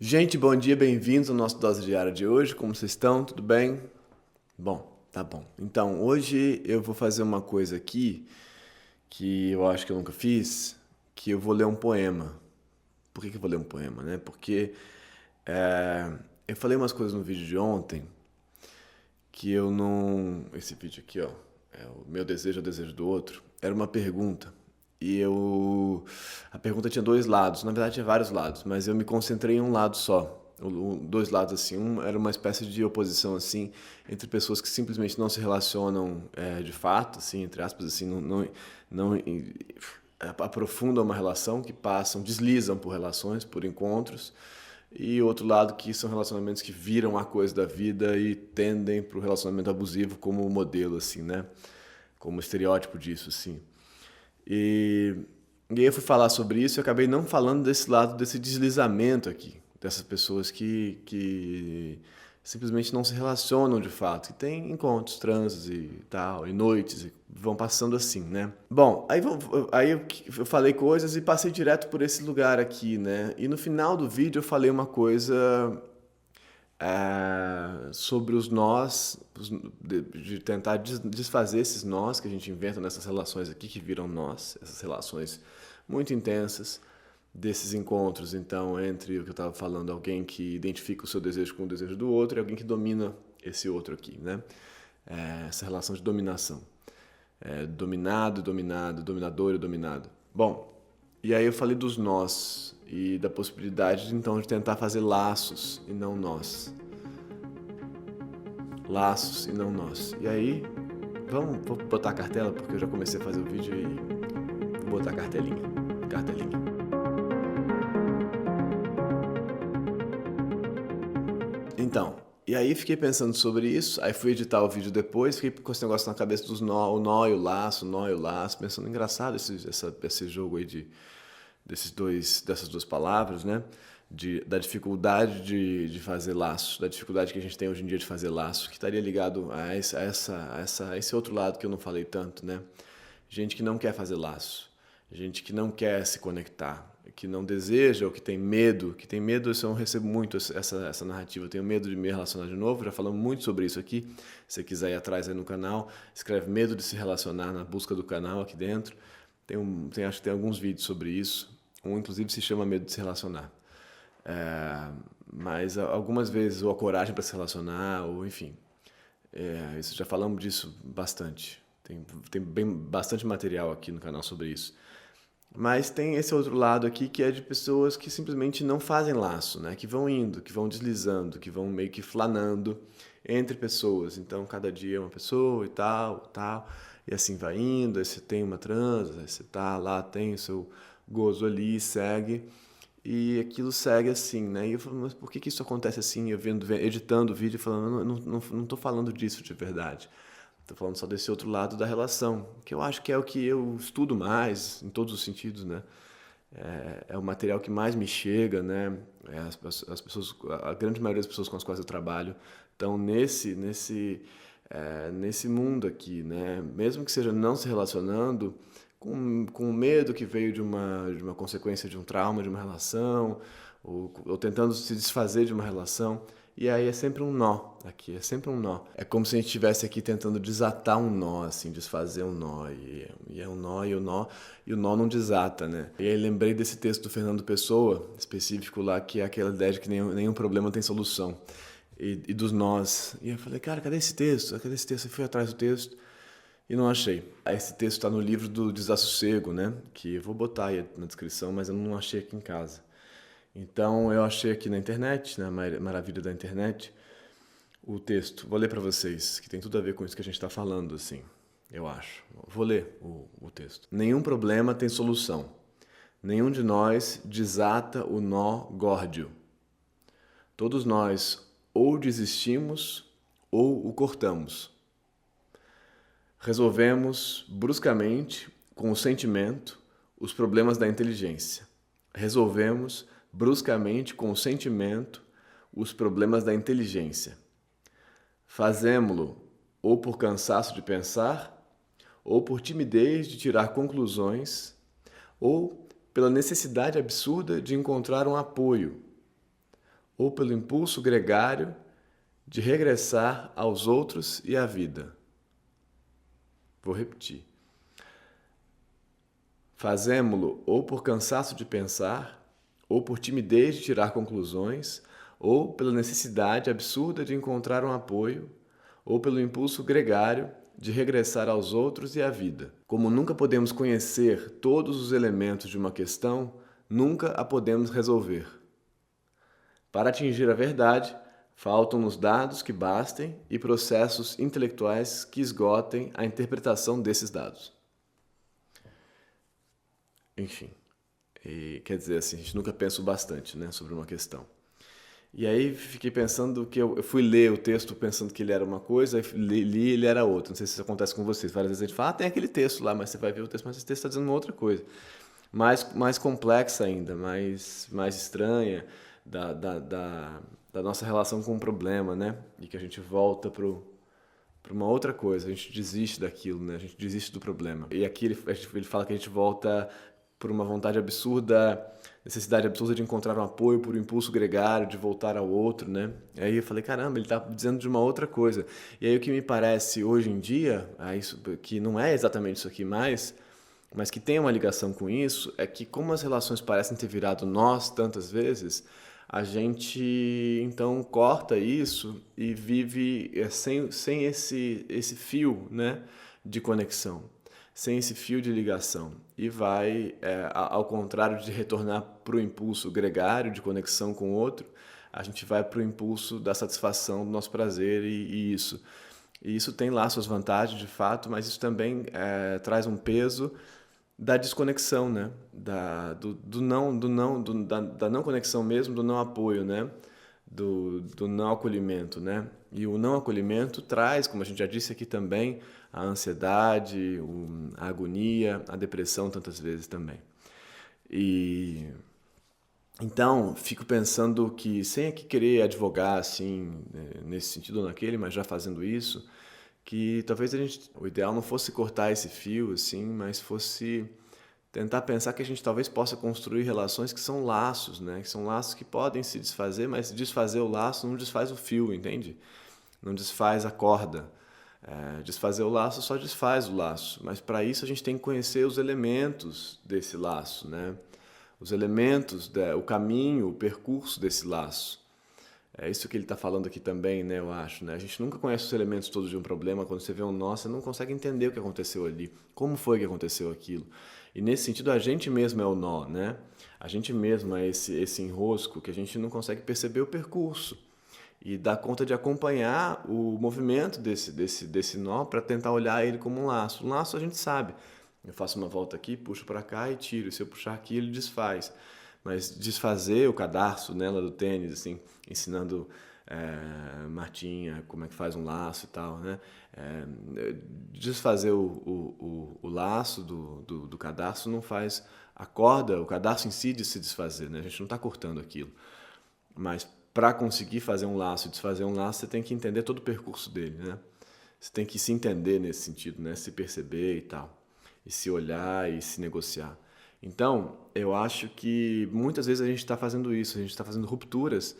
Gente, bom dia, bem-vindos ao nosso Dose Diária de hoje. Como vocês estão? Tudo bem? Bom, tá bom. Então, hoje eu vou fazer uma coisa aqui que eu acho que eu nunca fiz, que eu vou ler um poema. Por que eu vou ler um poema, né? Porque eu falei umas coisas no vídeo de ontem que eu não... Esse vídeo aqui, ó, é o meu desejo é o desejo do outro. Era uma pergunta. A pergunta tinha dois lados, na verdade tinha vários lados, mas eu me concentrei em um lado só. Dois lados assim, um era uma espécie de oposição assim entre pessoas que simplesmente não se relacionam de fato, assim, entre aspas, assim, não aprofundam uma relação, que passam, deslizam por relações, por encontros, e outro lado que são relacionamentos que viram a coisa da vida e tendem para o relacionamento abusivo como modelo, assim, né? Como estereótipo disso, assim. E, e aí eu fui falar sobre isso e acabei não falando desse lado, desse deslizamento aqui, dessas pessoas que simplesmente não se relacionam de fato, que têm encontros, transes e tal, e noites, e vão passando assim, né? Bom, aí eu falei coisas e passei direto por esse lugar aqui, né? E no final do vídeo eu falei uma coisa sobre os nós, de tentar desfazer esses nós que a gente inventa nessas relações aqui, que viram nós, essas relações muito intensas, desses encontros, então, entre o que eu estava falando, alguém que identifica o seu desejo com o desejo do outro e alguém que domina esse outro aqui, né? Essa relação de dominação. Dominado, dominado, dominador e dominado. Bom, e aí eu falei dos nós e da possibilidade, então, de tentar fazer laços e não nós. Laços e não nós. E aí, vou botar a cartela, porque eu já comecei a fazer o vídeo e vou botar a cartelinha. Cartelinha. Então, e aí fiquei pensando sobre isso, aí fui editar o vídeo depois, fiquei com esse negócio na cabeça dos nó, o nó e o nó e o laço, pensando, engraçado esse jogo aí dessas duas palavras, né? Da dificuldade de fazer laço, da dificuldade que a gente tem hoje em dia de fazer laço, que estaria ligado a esse outro lado que eu não falei tanto, né? Gente que não quer fazer laço, gente que não quer se conectar, que não deseja ou que tem medo, isso eu recebo muito essa narrativa, eu tenho medo de me relacionar de novo, já falamos muito sobre isso aqui, se você quiser ir atrás aí no canal, escreve medo de se relacionar na busca do canal aqui dentro, acho que tem alguns vídeos sobre isso, um inclusive se chama medo de se relacionar. Mas algumas vezes, ou a coragem para se relacionar, ou enfim, isso já falamos disso bastante. Tem bastante material aqui no canal sobre isso. Mas tem esse outro lado aqui que é de pessoas que simplesmente não fazem laço, né? Que vão indo, que vão deslizando, que vão meio que flanando entre pessoas. Então, cada dia é uma pessoa e tal, tal. E assim vai indo, aí você tem uma transa, aí você tá lá, tem o seu gozo ali, segue. E aquilo segue assim, né? E eu falo, mas por que isso acontece assim? Eu editando o vídeo, falando, não tô falando disso de verdade. Tô falando só desse outro lado da relação, que eu acho que é o que eu estudo mais, em todos os sentidos, né? É o material que mais me chega, né? As pessoas, a grande maioria das pessoas com as quais eu trabalho estão nesse mundo aqui, né? Mesmo que seja não se relacionando, com o medo que veio de uma consequência de um trauma, de uma relação, ou tentando se desfazer de uma relação. E aí é sempre um nó aqui, é sempre um nó. É como se a gente estivesse aqui tentando desatar um nó, assim, desfazer um nó. E é um nó, e o nó não desata, né? E aí lembrei desse texto do Fernando Pessoa, específico lá, que é aquela ideia de que nenhum problema tem solução. E dos nós. E eu falei, cara, cadê esse texto? Cadê esse texto? Eu fui atrás do texto e não achei. Aí esse texto está no livro do Desassossego, né? Que eu vou botar aí na descrição, mas eu não achei aqui em casa. Então eu achei aqui na internet, na maravilha da internet, o texto. Vou ler para vocês, que tem tudo a ver com isso que a gente está falando, assim, eu acho. Vou ler o texto. Nenhum problema tem solução. Nenhum de nós desata o nó górdio. Todos nós ou desistimos ou o cortamos. Resolvemos bruscamente, com o sentimento, os problemas da inteligência. Resolvemos bruscamente, com o sentimento, os problemas da inteligência. Fazemo-lo ou por cansaço de pensar, ou por timidez de tirar conclusões, ou pela necessidade absurda de encontrar um apoio, ou pelo impulso gregário de regressar aos outros e à vida. Vou repetir. Fazemo-lo ou por cansaço de pensar, ou por timidez de tirar conclusões, ou pela necessidade absurda de encontrar um apoio, ou pelo impulso gregário de regressar aos outros e à vida. Como nunca podemos conhecer todos os elementos de uma questão, nunca a podemos resolver. Para atingir a verdade, faltam-nos dados que bastem e processos intelectuais que esgotem a interpretação desses dados. Enfim, quer dizer assim, a gente nunca pensa o bastante, né, sobre uma questão. E aí fiquei pensando que eu fui ler o texto pensando que ele era uma coisa, aí li ele era outra. Não sei se isso acontece com vocês. Várias vezes a gente fala, tem aquele texto lá, mas você vai ver o texto, mas esse texto está dizendo uma outra coisa. Mais complexa ainda, mais estranha da nossa relação com o problema, né? E que a gente volta para uma outra coisa, a gente desiste daquilo, né? A gente desiste do problema. E aqui ele fala que a gente volta por uma vontade absurda, necessidade absurda de encontrar um apoio, por um impulso gregário, de voltar ao outro, né? E aí eu falei, caramba, ele está dizendo de uma outra coisa. E aí o que me parece hoje em dia, isso, que não é exatamente isso aqui mais, mas que tem uma ligação com isso, é que como as relações parecem ter virado nós tantas vezes, a gente então corta isso e vive sem esse fio, né, de conexão, sem esse fio de ligação. E vai, ao contrário de retornar para o impulso gregário de conexão com o outro, a gente vai para o impulso da satisfação do nosso prazer e isso. E isso tem lá suas vantagens, de fato, mas isso também traz um peso da desconexão, né? Da não conexão mesmo, do não apoio, né? Do não acolhimento, né? E o não acolhimento traz, como a gente já disse aqui também, a ansiedade, a agonia, a depressão tantas vezes também. E então, fico pensando que, sem aqui querer advogar assim, nesse sentido ou naquele, mas já fazendo isso, que talvez o ideal não fosse cortar esse fio, assim, mas fosse tentar pensar que a gente talvez possa construir relações que são laços, né? Que são laços que podem se desfazer, mas desfazer o laço não desfaz o fio, entende? Não desfaz a corda. Desfazer o laço só desfaz o laço, mas para isso a gente tem que conhecer os elementos desse laço, né? Os elementos, o caminho, o percurso desse laço. É isso que ele está falando aqui também, né, eu acho. Né? A gente nunca conhece os elementos todos de um problema. Quando você vê um nó, você não consegue entender o que aconteceu ali. Como foi que aconteceu aquilo? E nesse sentido, a gente mesmo é o nó, né? A gente mesmo é esse enrosco que a gente não consegue perceber o percurso. E dá conta de acompanhar o movimento desse nó para tentar olhar ele como um laço. Um laço a gente sabe. Eu faço uma volta aqui, puxo para cá e tiro. E se eu puxar aqui, ele desfaz. Mas desfazer o cadarço, né, lá do tênis, assim, ensinando Martinha como é que faz um laço e tal, né? Desfazer o laço do cadarço não faz a corda, o cadarço em si de se desfazer, né? A gente não está cortando aquilo. Mas para conseguir fazer um laço, desfazer um laço, você tem que entender todo o percurso dele, né? Você tem que se entender nesse sentido, né? Se perceber e tal. E se olhar e se negociar. Então, eu acho que muitas vezes a gente está fazendo isso, a gente está fazendo rupturas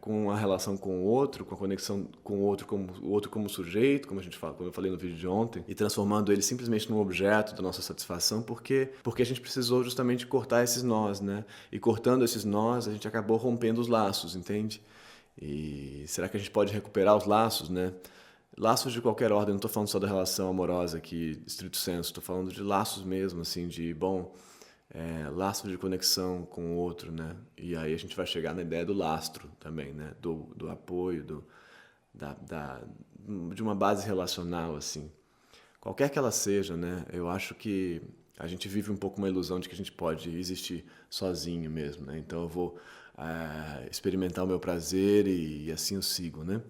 com a relação com o outro, com a conexão com o outro como sujeito, como a gente fala, como eu falei no vídeo de ontem, e transformando ele simplesmente num objeto da nossa satisfação, porque a gente precisou justamente cortar esses nós, né? E cortando esses nós, a gente acabou rompendo os laços, entende? E será que a gente pode recuperar os laços, né? Laços de qualquer ordem, não estou falando só da relação amorosa aqui, estrito senso, estou falando de laços mesmo, assim, de, laço de conexão com o outro, né? E aí a gente vai chegar na ideia do lastro também, né? Do apoio, de uma base relacional, assim. Qualquer que ela seja, né? Eu acho que a gente vive um pouco uma ilusão de que a gente pode existir sozinho mesmo, né? Então eu vou experimentar o meu prazer e assim eu sigo, né?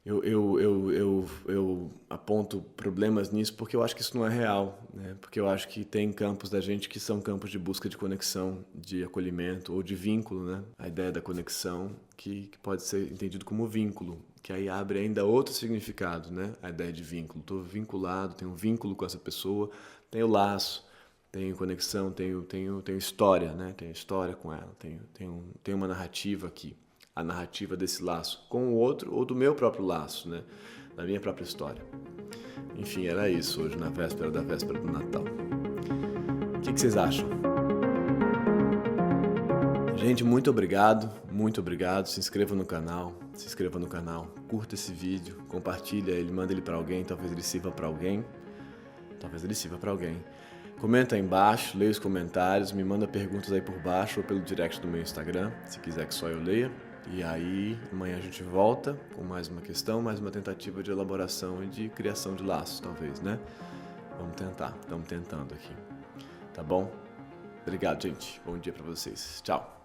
Eu aponto problemas nisso porque eu acho que isso não é real, né? Porque eu acho que tem campos da gente que são campos de busca de conexão, de acolhimento ou de vínculo, né? A ideia da conexão que pode ser entendido como vínculo, que aí abre ainda outro significado, né? A ideia de vínculo. Estou vinculado, tenho um vínculo com essa pessoa, tenho laço. tenho conexão, tenho história, né? Tenho história com ela, tenho uma narrativa aqui. A narrativa desse laço com o outro ou do meu próprio laço, né? Da minha própria história. Enfim, era isso hoje, na véspera da véspera do Natal. O que vocês acham? Gente, muito obrigado, se inscreva no canal, curta esse vídeo, compartilha ele, manda ele para alguém, talvez ele sirva para alguém. Comenta aí embaixo, leia os comentários, me manda perguntas aí por baixo ou pelo direct do meu Instagram, se quiser que só eu leia. E aí, amanhã a gente volta com mais uma questão, mais uma tentativa de elaboração e de criação de laços, talvez, né? Estamos tentando aqui. Tá bom? Obrigado, gente. Bom dia pra vocês. Tchau.